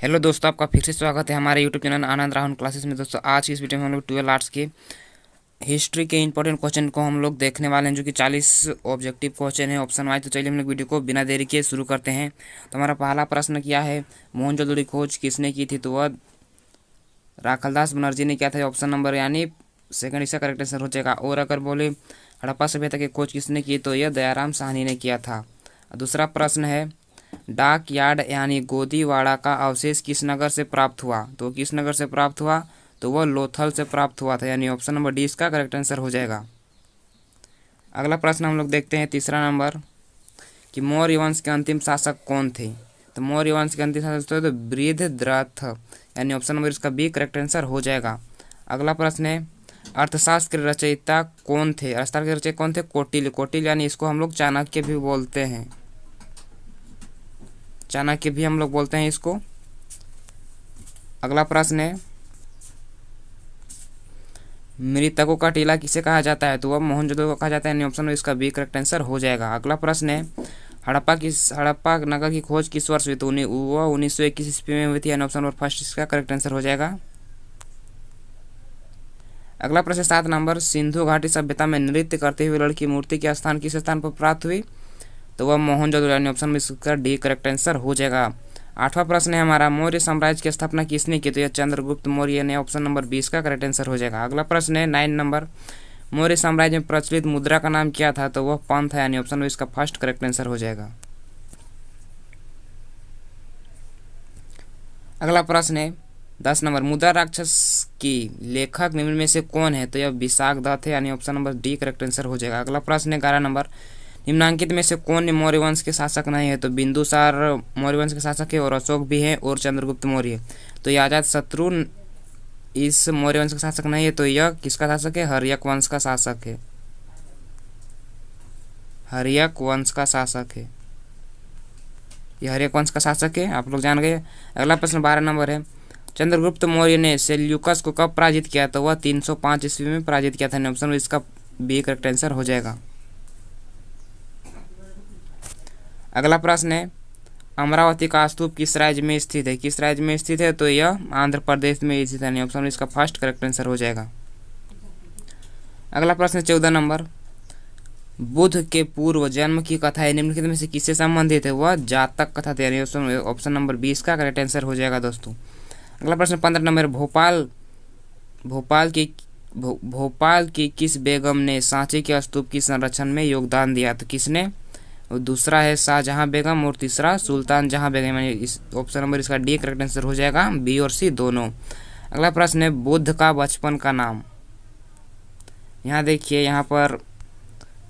Hello दोस्तों, आपका फिर से स्वागत है हमारे यूट्यूब चैनल आनंद राहुल क्लासेस में। दोस्तों आज की इस वीडियो में हम लोग 12 आर्ट्स के हिस्ट्री के इंपॉर्टेंट क्वेश्चन को हम लोग देखने वाले हैं, जो कि 40 ऑब्जेक्टिव क्वेश्चन है ऑप्शन वाइज। तो चलिए हम लोग वीडियो को बिना देरी के शुरू करते हैं। तो हमारा पहला प्रश्न क्या है, मोहनजोदड़ो खोज किसने की थी? तो वह राखलदास बनर्जी ने किया था, ऑप्शन नंबर यानी सेकंड इसका करेक्ट आंसर हो जाएगा। और अगर बोले हड़प्पा सभ्यता की खोज किसने की, तो यह दयाराम साहनी ने किया था। दूसरा प्रश्न है, डाक यार्ड यानी गोदीवाड़ा का अवशेष किस नगर से प्राप्त हुआ? तो किस नगर से प्राप्त हुआ? तो वह लोथल से प्राप्त हुआ था, यानी ऑप्शन नंबर डी इसका करेक्ट आंसर हो जाएगा। अगला प्रश्न हम लोग देखते हैं, तीसरा नंबर, कि मौर्य वंश के अंतिम शासक कौन थे? तो मौर्य वंश के अंतिम शासक तो बृहद्रथ, यानी ऑप्शन नंबर इसका बी करेक्ट आंसर हो जाएगा। अगला प्रश्न है, अर्थशास्त्र के रचयिता कौन थे? अर्थशास्त्र के रचयिता कौन थे? कौटिल्य। कौटिल्य यानी इसको हम लोग चाणक्य भी बोलते हैं, चाणक्य भी हम लोग बोलते हैं इसको। अगला प्रश्न है, मृतकों का टीला किसे कहा जाता है? तो वह मोहनजोदड़ो को कहा जाता है, यानी ऑप्शन में इसका बी करेक्ट आंसर हो जाएगा। अगला प्रश्न है, हड़प्पा नगर की खोज किस वर्ष हुई? तो वह 1921 ईस्वी में हुई थी, यानी ऑप्शन नंबर फर्स्ट इसका करेक्ट आंसर हो जाएगा। अगला प्रश्न 7 नंबर, सिंधु घाटी सभ्यता में नृत्य करते हुए लड़की मूर्ति के स्थान किस स्थान पर प्राप्त हुई? तो वह मोहनजोदड़ो, यानी ऑप्शन में इसका डी करेक्ट आंसर हो जाएगा। 8वां प्रश्न है हमारा, मौर्य साम्राज्य की स्थापना किसने की? तो यह चंद्रगुप्त मौर्य ने, ऑप्शन नंबर 20 का करेक्ट आंसर हो जाएगा। अगला प्रश्न है 9 नंबर, मौर्य साम्राज्य में प्रचलित मुद्रा का नाम क्या था? तो वह पान था, यानी ऑप्शन में इसका फर्स्ट करेक्ट आंसर हो जाएगा। अगला प्रश्न है 10 नंबर, मुद्रा राक्षस की लेखक निम्न में से कौन है? तो यह विशाख दत्त है, यानी option number D correct answer हो जाएगा। अगला प्रश्न है 11 नंबर, निम्नांकित में से कौन मौर्य वंश के शासक नहीं है? तो बिंदुसार मौर्य वंश के शासक है, और अशोक भी है, और चंद्रगुप्त मौर्य। तो यह अजात शत्रु इस मौर्य वंश का शासक नहीं है, तो यह किसका शासक है? हर्यक वंश का शासक है, हर्यक वंश का शासक है, यह हर्यक वंश का शासक है, आप लोग जान गए। अगला प्रश्न 12 नंबर है, चंद्रगुप्त मौर्य ने सेल्यूकस को कब पराजित किया? तो वह 305 ईस्वी में पराजित किया था, ऑप्शन इसका बी करेक्ट आंसर हो जाएगा। अगला प्रश्न है, अमरावती का स्तूप किस राज्य में स्थित है? किस राज्य में स्थित है? तो यह आंध्र प्रदेश में स्थित है, ऑप्शन इसका फर्स्ट करेक्ट आंसर हो जाएगा। अगला प्रश्न 14 नंबर, बुद्ध के पूर्व जन्म की कथा है निम्नलिखित में से किससे संबंधित है? वह जातक कथा थी, ऑप्शन नंबर 20 का करेक्ट आंसर हो जाएगा दोस्तों। अगला प्रश्न 15 नंबर, भोपाल की किस बेगम ने सांची के स्तूप की संरक्षण में योगदान दिया? तो किसने? और दूसरा है शाहजहां बेगम, और तीसरा सुल्तान जहां बेगम, यानी इस ऑप्शन नंबर इसका डी करेक्ट आंसर हो जाएगा, बी और सी दोनों। अगला प्रश्न है, बुद्ध का बचपन का नाम। यहाँ देखिए, यहाँ पर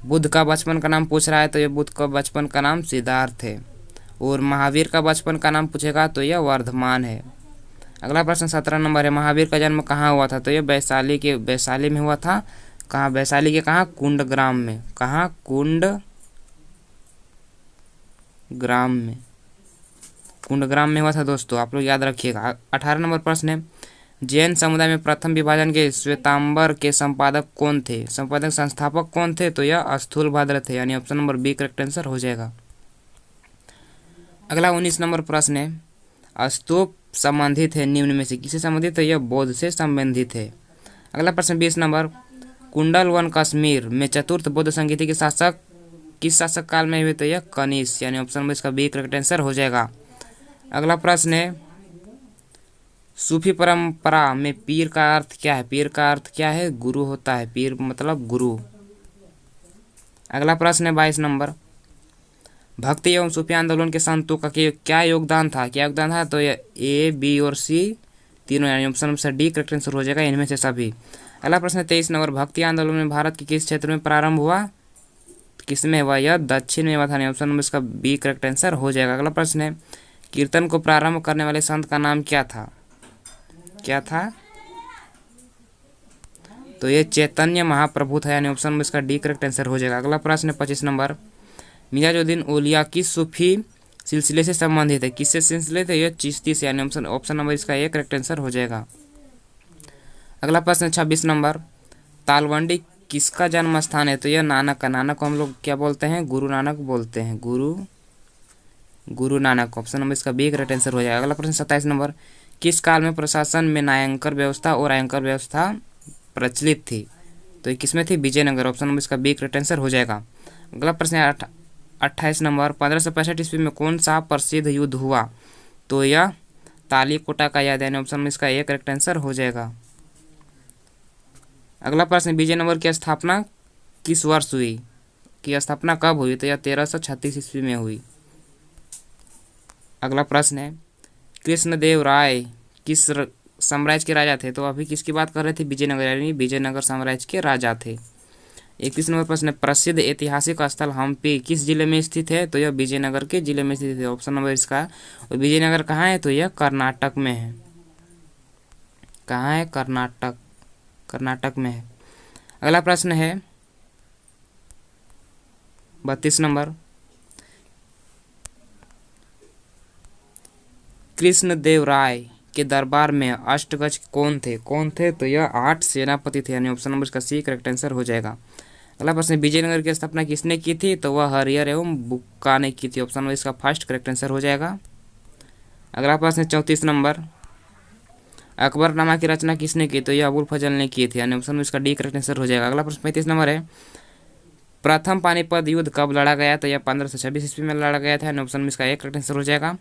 बुद्ध का बचपन का नाम पूछ रहा है, तो ये बुद्ध का बचपन का नाम सिद्धार्थ है, और महावीर का बचपन का नाम पूछेगा तो यह वर्धमान है। अगला प्रश्न 17 नंबर है, महावीर का जन्म कहाँ हुआ था? तो यह वैशाली में हुआ था। कहाँ? वैशाली के कहाँ? कुंडग्राम में। कहाँ? कुंडग्राम में हुआ था दोस्तों, आप लोग याद रखिएगा। 18 नंबर प्रश्न है, जैन समुदाय में प्रथम विभाजन के श्वेतांबर के संपादक कौन थे? संपादक संस्थापक कौन थे? तो यह स्थूलभद्र थे, यानी option number B correct answer हो जाएगा। अगला 19 नंबर प्रश्न है, स्तूप संबंधित है निम्न में से किससे संबंधित है? यह बौद्ध से संबंधित है। अगला प्रश्न 20 नंबर, कुंडल वन कश्मीर में चतुर्थ बौद्ध संगीति के शासक किस शासक काल में हुए? तो यह कनिष्क, यानी ऑप्शन में इसका बी करेक्ट आंसर हो जाएगा। अगला प्रश्न है, सूफी परंपरा में पीर का अर्थ क्या है? पीर का अर्थ क्या है? गुरु होता है, पीर मतलब गुरु। अगला प्रश्न है 22 नंबर, भक्ति एवं सूफी आंदोलन के संतों का क्या योगदान था? क्या योगदान था? तो यह ए, बी और सी तीनों, यानी option number D correct answer हो जाएगा, इनमें से सभी। अगला प्रश्न 23 नंबर, भक्ति आंदोलन में भारत के किस क्षेत्र में प्रारंभ हुआ? किसमें हुआ? यह दक्षिण में हुआ था, ऑप्शन नंबर इसका बी करेक्ट आंसर हो जाएगा। अगला प्रश्न है, कीर्तन को प्रारंभ करने वाले संत का नाम क्या था? क्या था? तो ये चैतन्य महाप्रभु था, यानी ऑप्शन में इसका डी करेक्ट आंसर हो जाएगा। अगला प्रश्न 25 नंबर, मियाजुद्दीन औलिया किस सूफी सिलसिले से संबंधित है? किससे सिलसिले थे? यह चिश्ती से, यानी ऑप्शन नंबर इसका ए करेक्ट आंसर हो जाएगा। अगला प्रश्न 26 नंबर, तालवंडी किसका जन्म स्थान है? तो यह नानक का। नानक को हम लोग क्या बोलते हैं? गुरु नानक बोलते हैं, गुरु नानक। ऑप्शन नंबर इसका बी करेक्ट आंसर हो जाएगा। अगला प्रश्न 27 नंबर, किस काल में प्रशासन में न्यायालय व्यवस्था और आयकर व्यवस्था प्रचलित थी? तो ये किसमें थी? विजयनगर। ऑप्शन नंबर इसका बी करेक्ट आंसर हो जाएगा। अगला प्रश्न है 28 नंबर, 1565 ईस्वी में कौन सा प्रसिद्ध युद्ध हुआ? तो यह तालीकोटा का याद है। ऑप्शन में इसका ए करेक्ट आंसर हो जाएगा। अगला प्रश्न, विजयनगर की स्थापना किस वर्ष हुई? की स्थापना कब हुई? तो यह 1336 ईस्वी में हुई। अगला प्रश्न है, कृष्णदेव राय किस साम्राज्य के राजा थे? तो अभी किसकी बात कर रहे थे? विजयनगर, यानी विजयनगर साम्राज्य के राजा थे। 31 नंबर प्रश्न है, प्रसिद्ध ऐतिहासिक स्थल हम्पी किस जिले में स्थित है? तो यह विजयनगर के जिले में स्थित है। ऑप्शन नंबर इसका, और विजयनगर कहाँ है? तो यह कर्नाटक में है। कहाँ है? कर्नाटक, कर्नाटक में है। अगला प्रश्न है 32 नंबर, कृष्णदेव राय के दरबार में अष्टगज कौन थे? कौन थे? तो यह 8 सेनापति थे, यानी ऑप्शन नंबर इसका सी करेक्ट आंसर हो जाएगा। अगला प्रश्न, विजयनगर की स्थापना किसने की थी? तो वह हरिहर एवं बुक्का ने की थी। ऑप्शन नंबर इसका फर्स्ट करेक्ट आंसर हो जाएगा। अगला प्रश्न 34 नंबर, अकबरनामा की रचना किसने की? तो यह अबुल फजल ने की थी, यानी ऑप्शन में इसका डी करेक्ट आंसर हो जाएगा। अगला प्रश्न 35 नंबर है, प्रथम पानीपत युद्ध कब लड़ा गया? तो यह 1526 ईस्वी में लड़ा गया था, यानी ऑप्शन में इसका एक करेक्ट आंसर हो जाएगा।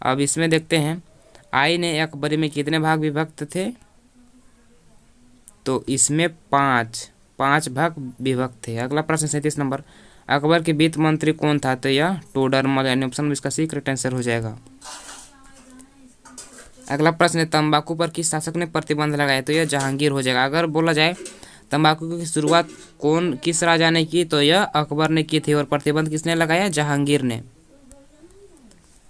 अब इसमें देखते हैं, आई ने अकबरी में कितने भाग विभक्त थे? तो इसमें पांच भाग विभक्त थे। अगला प्रश्न 37 नंबर, अकबर के वित्त मंत्री कौन था? तो यह टोडरमल, यानी ऑप्शन में इसका सी करेक्ट आंसर हो जाएगा। अगला प्रश्न है, तंबाकू पर किस शासक ने प्रतिबंध लगाया? तो यह जहांगीर हो जाएगा। अगर बोला जाए तंबाकू की शुरुआत किस राजा ने की? तो यह अकबर ने की थी, और प्रतिबंध किसने लगाया? जहांगीर ने।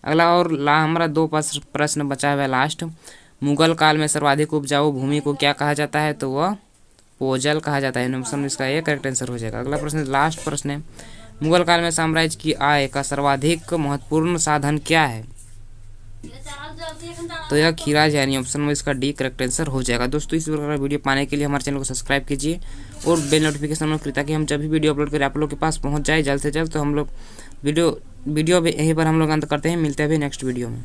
अगला और हमारा 2 प्रश्न बचा हुआ है लास्ट, मुगल काल में सर्वाधिक उपजाऊ भूमि को क्या कहा जाता है? तो वह पोजल कहा जाता है। ऑप्शन इसका ये करेक्ट आंसर हो जाएगा। अगला प्रश्न लास्ट प्रश्न है, मुगल काल में साम्राज्य की आय का सर्वाधिक महत्वपूर्ण साधन क्या है? तो यह खीराज, यानी ऑप्शन में इसका डी करेक्ट आंसर हो जाएगा। दोस्तों, इस प्रकार वीडियो पाने के लिए हमारे चैनल को सब्सक्राइब कीजिए और बेल नोटिफिकेशन ऑन करिए, ताकि हम जब भी वीडियो अपलोड करें आप लोग के पास पहुंच जाए जल्द से जल्द। तो हम लोग वीडियो भी यहीं पर हम लोग अंत करते हैं। मिलते हैं भी नेक्स्ट वीडियो में।